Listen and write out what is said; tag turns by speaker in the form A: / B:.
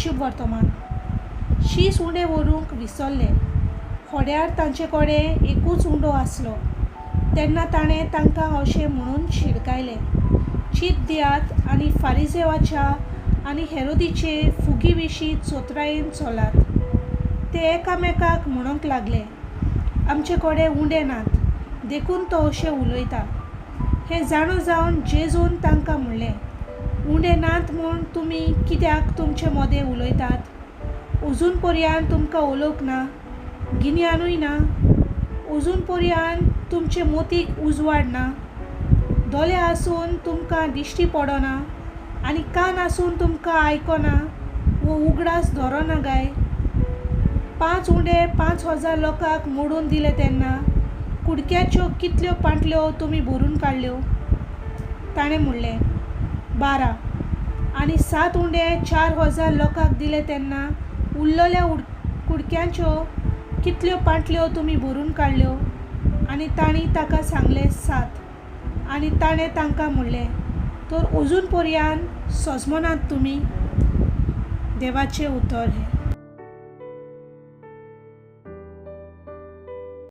A: शुभ वर्तमान. शीस उंडे व्हरूंक विसरले. होड्यार तांचे कडेन एकूच उंडो आसलो. तेन्ना ताणें तांकां अशें म्हणून शिडकायलें, चीत दियात आनी फारिसेवाच्या आनी हेरोदीचे फुगी विशीं चोत्रायेन चलात. ते एकामेकाक म्हणूंक लागले, आमचे कडेन उंडे नात, देखून तो अशें उलयता. हें जाणून जावन जेजून तांकां म्हणलें, उंडे नात म्हूण तुमी कित्याक तुमचे मोदें उलयतात? अजून पर्यान तुमकां उलोवंक ना? गिन्यानूय ना? अजून पर्यान तुमचे मोतीक उजवाड ना? दोळे आसून तुमकां दिश्टी पडना आनी कान आसून तुमकां आयकना वो उगडास धरना काय? 5 उंडे 5,000 लोकांक मोडून दिले तेन्ना कुडक्याच्यो कितल्यो पांटल्यो तुमी भरून काडल्यो? ताणें म्हणलें, 12. आनी 7 उंडे 4,000 लोकांक दिले तेन्ना उरलेल्या कुडक्यांच्यो कितल्यो पांटल्यो तुमी भरून काडल्यो? आनी तांणी ताका सांगलें, 7. आनी ताणें तांकां म्हणलें, तर अजून पर्यान सोजमनात तुमी? देवाचें उतर हें.